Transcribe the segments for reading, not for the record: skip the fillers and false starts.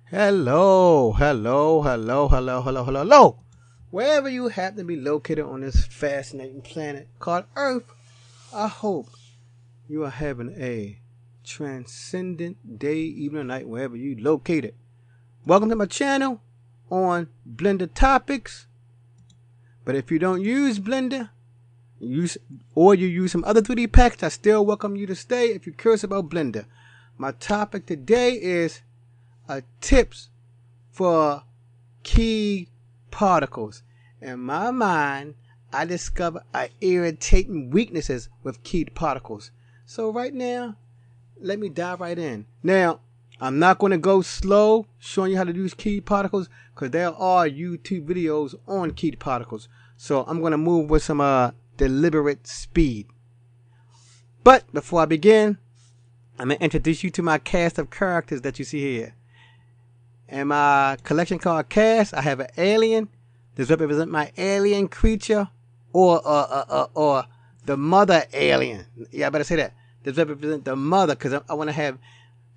Hello, hello, hello, hello, hello, hello, hello. Wherever you happen to be located on this fascinating planet called Earth, I hope you are having a transcendent day, evening, or night, wherever you located. Welcome to my channel on Blender Topics. But if you don't use Blender, you use some other 3D packs, I still welcome you to stay if you're curious about Blender. My topic today is tips for keyed particles. In my mind, I discovered irritating weaknesses with keyed particles. So right now, let me dive right in. Now, I'm not going to go slow showing you how to use keyed particles because there are YouTube videos on keyed particles. So I'm going to move with some deliberate speed. But before I begin, I'm going to introduce you to my cast of characters that you see here. In my collection called Cast, I have an alien. This represents my alien creature, or the mother alien. Yeah, I better say that. This represents the mother because I want to have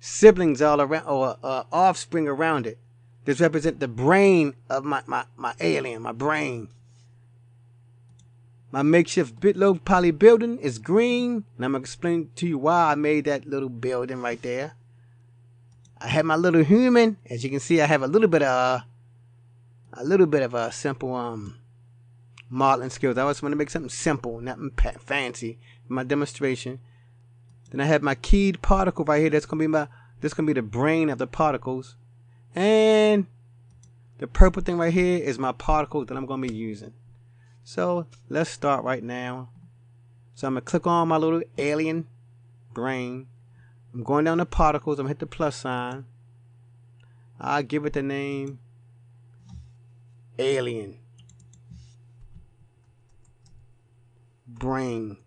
siblings all around, or offspring around it. This represents the brain of my alien, my brain. My makeshift low poly building is green, and I'm gonna explain to you why I made that little building right there. I have my little human. As you can see, I have a little bit of simple modeling skills. I always want to make something simple, nothing fancy for my demonstration. Then I have my keyed particle right here. This gonna be the brain of the particles, and the purple thing right here is my particle that I'm gonna be using. So let's start right now. So I'm gonna click on my little alien brain. I'm going down to particles. I'm gonna hit the plus sign. I'll give it the name alien brain,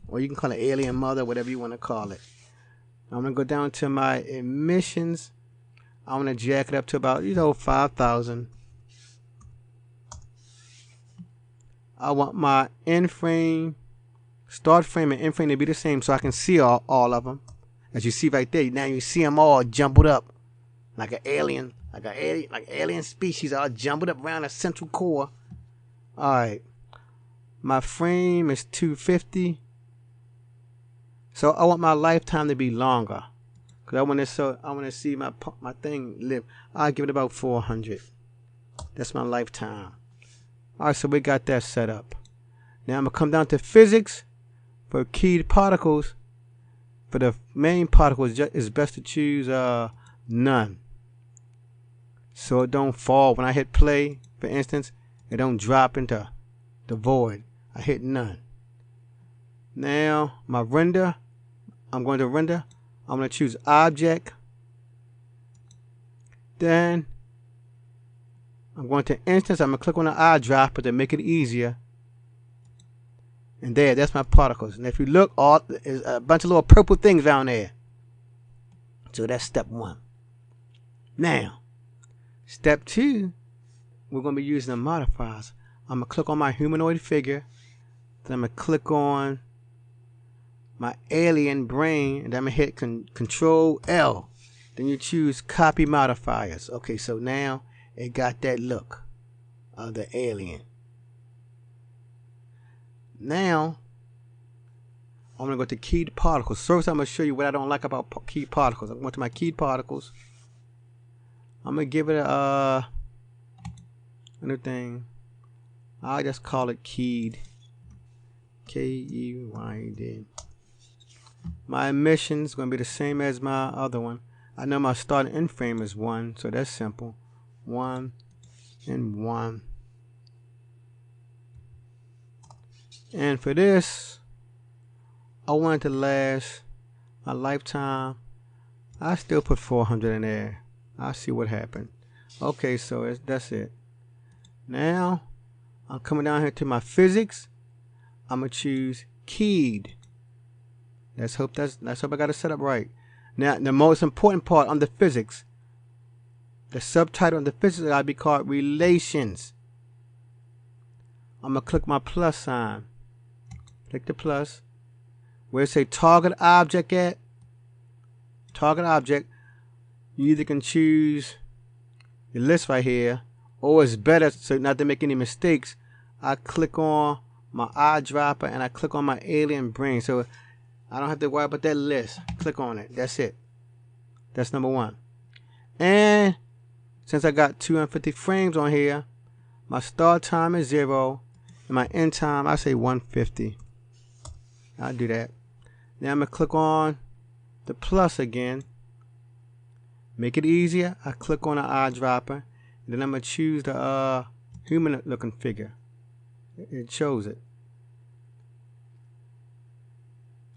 or you can call it alien mother, whatever you want to call it. I'm gonna go down to my emissions. I want to jack it up to about 5,000. I want my end frame, start frame, and end frame to be the same so I can see all of them. As you see right there, now you see them all jumbled up like an alien, like alien species, all jumbled up around a central core. All right, my frame is 250, so I want my lifetime to be longer because I want to see my thing live. I'll give it about 400. That's my lifetime. All right, so we got that set up. Now I'm gonna come down to physics for keyed particles. For the main particles, it's best to choose none, so it don't fall when I hit play. For instance, it don't drop into the void. I hit none. Now my render, I'm going to choose object. Then I'm going to instance. I'm going to click on the eyedropper to make it easier. And that's my particles. And if you look, there's a bunch of little purple things down there. So that's step one. Now, step two, we're going to be using the modifiers. I'm going to click on my humanoid figure. Then I'm going to click on my alien brain. And then I'm going to hit Control L. Then you choose copy modifiers. Okay, so now it got that look of the alien. Now, I'm going to go to keyed particles. First, I'm going to show you what I don't like about keyed particles. I'm going to my keyed particles. I'm going to give it a new thing. I'll just call it keyed. K-E-Y-D. My emissions going to be the same as my other one. I know my start and end frame is 1, so that's simple. 1 and 1. And for this, I want it to last my lifetime. I still put 400 in there. I'll see what happened. Okay, so that's it. Now, I'm coming down here to my physics. I'm going to choose keyed. Let's hope I got it set up right. Now, the most important part on the physics, the subtitle on the physics got to be called relations. I'm going to click my plus sign. Click the plus. Where it say target object at? Target object. You either can choose your list right here, or it's better so not to make any mistakes, I click on my eyedropper and I click on my alien brain, so I don't have to worry about that list. Click on it. That's it. That's number one. And since I got 250 frames on here, my start time is 0 and my end time, I say 150. I'll do that. Now I'm going to click on the plus again. Make it easier. I click on the eyedropper, and then I'm going to choose the human looking figure. It shows it.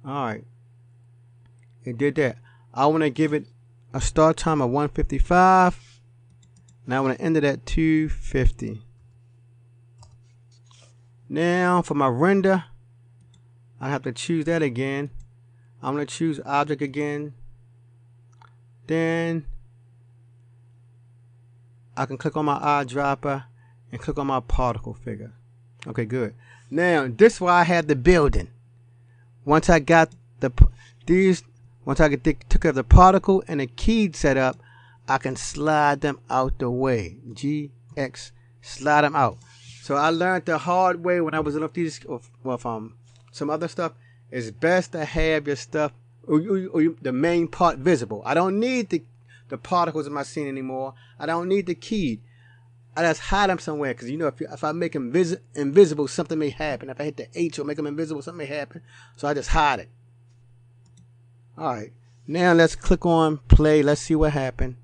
Alright. It did that. I want to give it a start time of 155. And I want to end it at 250. Now for my render, I have to choose that again. I'm going to choose object again. Then I can click on my eyedropper and click on my particle figure. Okay, good. Now this is why I had the building. Once I got once I took care of the particle and the key set up, I can slide them out the way. GX, slide them out. So I learned the hard way when I was looking these with some other stuff. It's best to have your stuff or the main part visible. I don't need the particles in my scene anymore. I don't need the key. I just hide them somewhere, because you know if I make them invisible, something may happen. If I hit the H or make them invisible, something may happen. So I just hide it. Alright, now let's click on play. Let's see what happened.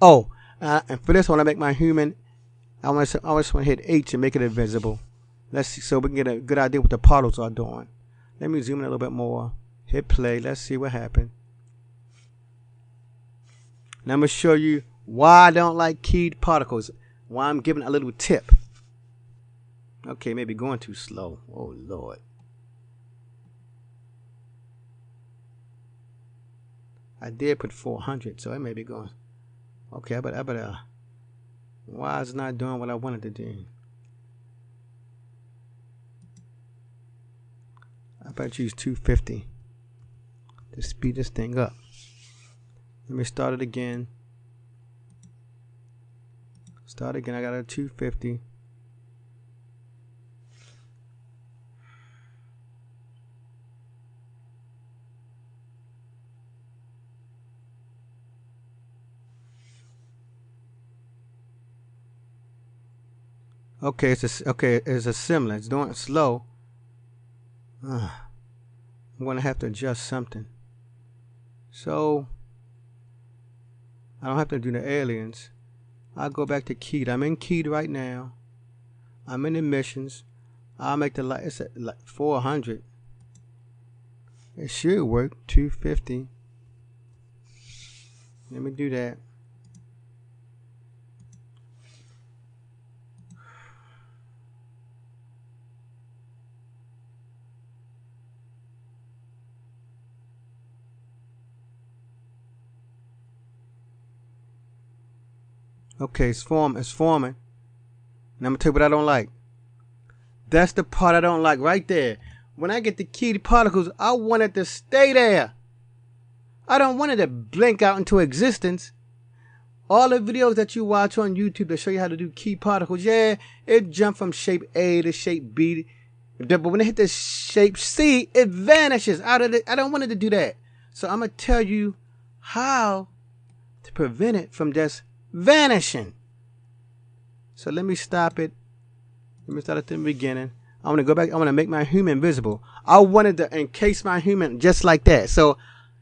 Oh, and for this one, I make my human. I just want to hit H and make it invisible. Let's see, so we can get a good idea what the particles are doing. Let me zoom in a little bit more. Hit play. Let's see what happened. Now I'm going to show you why I don't like keyed particles. Why I'm giving a little tip. Okay, maybe going too slow. Oh Lord. I did put 400, so it may be going. Okay, I better. Why is it not doing what I wanted to do? I better choose 250 to speed this thing up. Let me start it again. Start again. I got a 250. Okay, it's a similar. It's doing it slow. I'm gonna have to adjust something. So I don't have to do the aliens. I'll go back to keyed. I'm in keyed right now. I'm in emissions. I'll make the light. It's at like 400. It should work. 250. Let me do that. Okay, it's forming. And I'm gonna tell you what I don't like. That's the part I don't like right there. When I get the keyed particles, I want it to stay there. I don't want it to blink out into existence. All the videos that you watch on YouTube that show you how to do key particles, yeah, it jump from shape A to shape B. But when it hit the shape C, it vanishes out of it. I don't want it to do that. So I'm gonna tell you how to prevent it from just vanishing. So let me stop it. Let me start at the beginning. I want to go back. I want to make my human visible. I wanted to encase my human just like that. So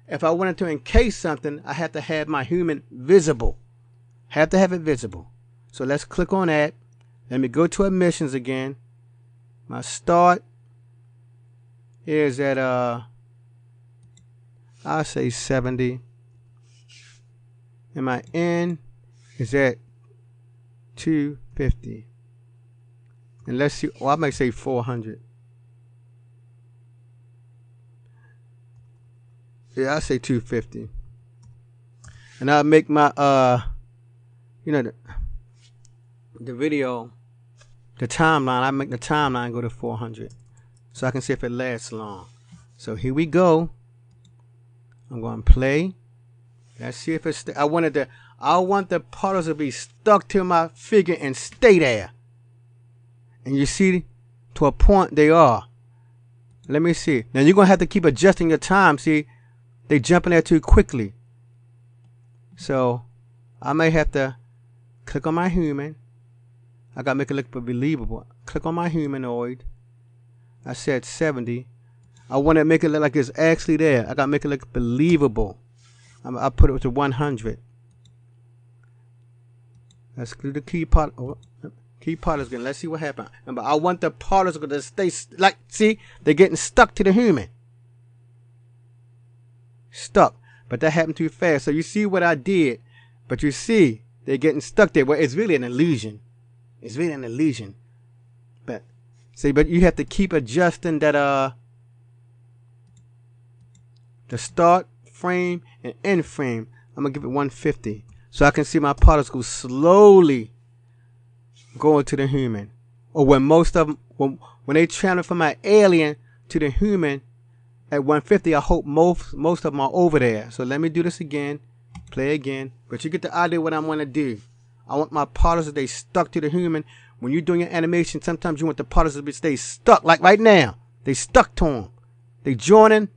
if I wanted to encase something, I have to have my human visible. Have to have it visible. So let's click on that. Let me go to emissions again. My start is at I'll say 70. And my end is at 250. And let's see. I might say 400. Yeah, I say 250. And I'll make my the video, the timeline. I make the timeline go to 400, so I can see if it lasts long. So here we go. I'm going to play. Let's see if it's. I I want the particles to be stuck to my figure and stay there. And you see, to a point they are. Let me see. Now you're going to have to keep adjusting your time. See, they jumping there too quickly. So I may have to click on my human. I got to make it look believable. Click on my humanoid. I said 70. I want to make it look like it's actually there. I got to make it look believable. I put it to 100. Let's do the key part. Oh, key particles again. Let's see what happens. Remember, I want the particles to stay like, see, they're getting stuck to the human. Stuck. But that happened too fast. So you see what I did. But you see, they're getting stuck there. Well, it's really an illusion. It's really an illusion. But see, but you have to keep adjusting that the start frame and end frame. I'm gonna give it 150. So I can see my particles slowly going to the human. Or when most of them, when they travel from my alien to the human at 150, I hope most of them are over there. So let me do this again. Play again. But you get the idea what I want to do. I want my particles to stay stuck to the human. When you're doing your animation, sometimes you want the particles to stay stuck. Like right now. They stuck to them. They joining.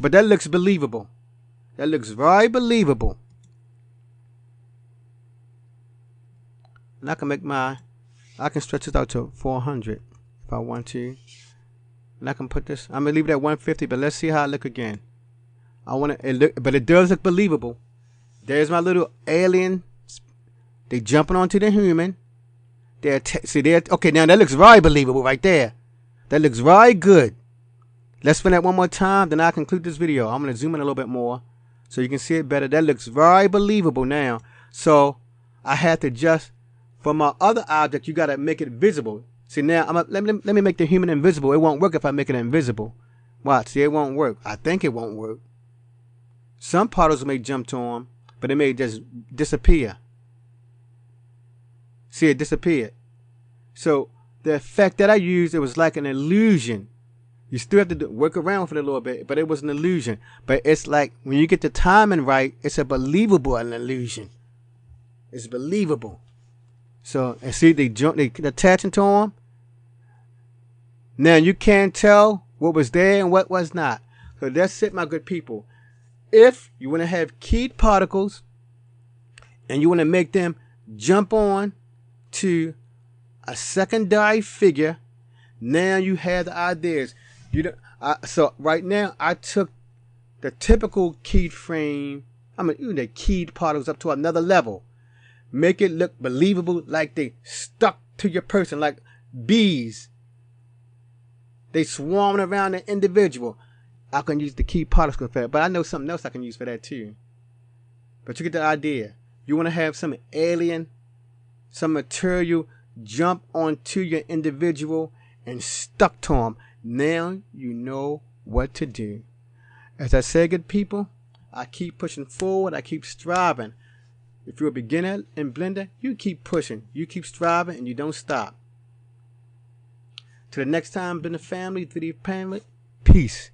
But that looks believable. That looks very believable. And I can stretch this out to 400 if I want to. And I can put this, I'm going to leave it at 150, but let's see how it look again. But it does look believable. There's my little alien. They jumping onto the human. Okay, now that looks very believable right there. That looks very good. Let's spin that one more time, then I conclude this video. I'm going to zoom in a little bit more so you can see it better. That looks very believable now. So I had to just, for my other object, you got to make it visible. See now, let me make the human invisible. It won't work if I make it invisible. Watch, see, it won't work. I think it won't work. Some particles may jump to them, but it may just disappear. See, it disappeared. So the effect that I used, it was like an illusion. You still have to work around for it a little bit, but it was an illusion. But it's like when you get the timing right, it's a believable illusion. It's believable. So, and see, they attaching to them. Now you can't tell what was there and what was not. So that's it, my good people. If you want to have keyed particles and you want to make them jump on to a secondary figure, now you have the ideas. So right now I took the typical keyed frame, the keyed particles up to another level. Make it look believable, like they stuck to your person, like bees. They swarming around the individual. I can use the key particles for that, but I know something else I can use for that too. But you get the idea. You want to have some alien, some material jump onto your individual and stuck to them. Now you know what to do. As I say, good people, I keep pushing forward. I keep striving. If you're a beginner in Blender, you keep pushing. You keep striving and you don't stop. Till the next time, Blender family, 3D family, peace.